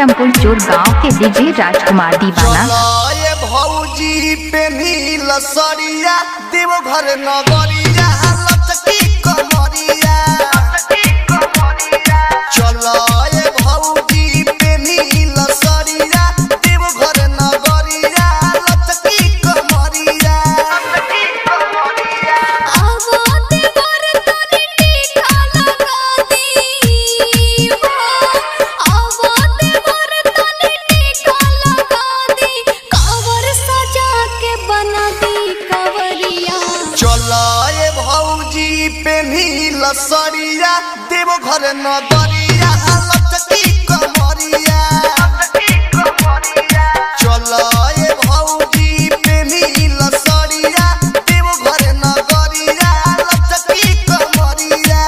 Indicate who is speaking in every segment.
Speaker 1: पुरुषोत्तमपुर चोर गांव के डीजे राजकुमार दीवाना।
Speaker 2: भौजी पे नील सरिया देवघर नगरिया लचकी कमरिया। चलो ये भौजी पे नील सरिया देवघर नगरिया लचकी कमरिया। पे नील सरिया देवघर नगरिया लचकी कमरिया। चलो ये भौजी पे नील सरिया देवघर नगरिया लचकी कमरिया।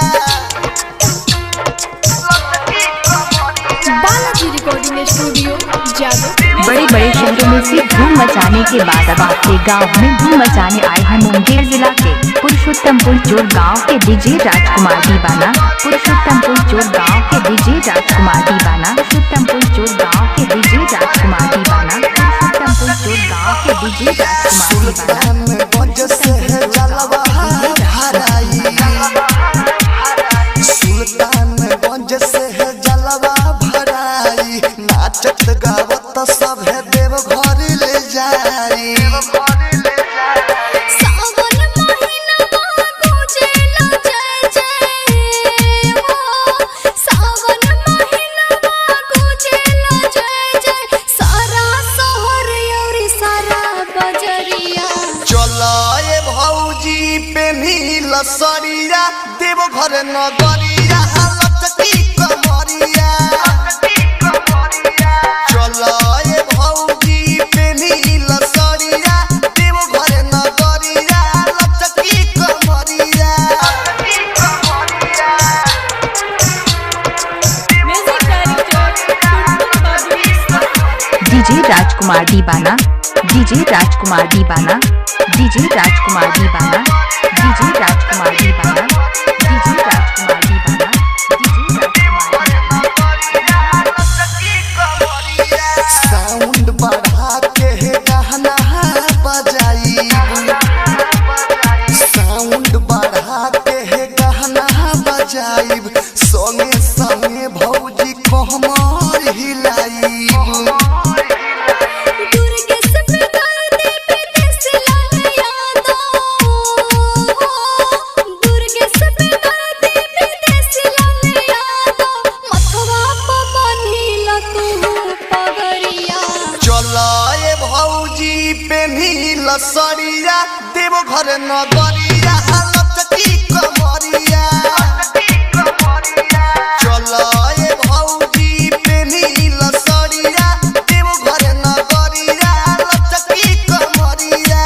Speaker 3: बालाजी रिकॉर्डिंग स्टूडियो जादू।
Speaker 1: बड़े बड़े शहरों में से धूम मचाने के बाद अब आपके गांव में धूम मचाने आए हैं मुंगेर जिला के पुरुषोत्तमपुर चोर गांव के डीजे राजकुमार दीवाना। पुरुषोत्तमपुर चोर गांव के डीजे राजकुमार दीवाना। पुरुषोत्तमपुर चोर गांव के डीजे राजकुमार दीवाना। पुरुषोत्तमपुर चोर गांव के डीजे राजकुमार
Speaker 2: नाचत गावत सब है देवघर ले जाई।
Speaker 3: सावन महीना गुजेला जय जय हो। सावन महीना गुजेला जय जय सारा शहर और सारा बजरिया।
Speaker 2: चलो ये भौजी पे नील सरिया देवघर नगरिया लचकी कमरिया। चलो ये भौजी पे नील सरिया देवघर नगरिया लचकी कमरिया।
Speaker 1: डीजे राजकुमार दीवाना। डीजे राजकुमार दीवाना। डीजे राजकुमार दीवाना। डीजे राजकुमार दीवाना। डीजे राजकुमार दीवाना।
Speaker 2: साउंड बढ़ा के गाना बजाई। साउंड बढ़ा के गाना बजाई संगे संगे भौजी कमर हिलाई। पे नील सरिया देवघर नगरिया लचकी कमरिया। चलो ये भौजी पे नील सरिया देवघर नगरिया लचकी कमरिया।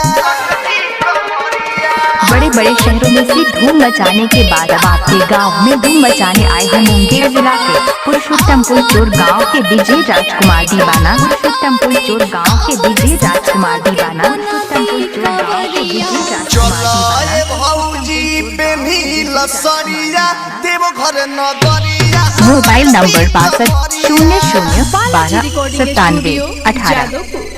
Speaker 1: बड़े बड़े शहरों में से धूम मचाने के बाद अब आपके गांव में धूम मचाने आए हैं मुंगेर जिला के पुरुषोत्तमपुर चोर गांव के डीजे राजकुमार दीवाना। पुरुषोत्तमपुर चोर गांव के डीजे राजकुमार दीवाना। पुरुषोत्तमपुर चोर गांव के डीजे राजकुमार दीवाना।
Speaker 2: भौजी पे नील सरिया देवघर नगरिया।
Speaker 1: Mobile number 62 00 12 97 18।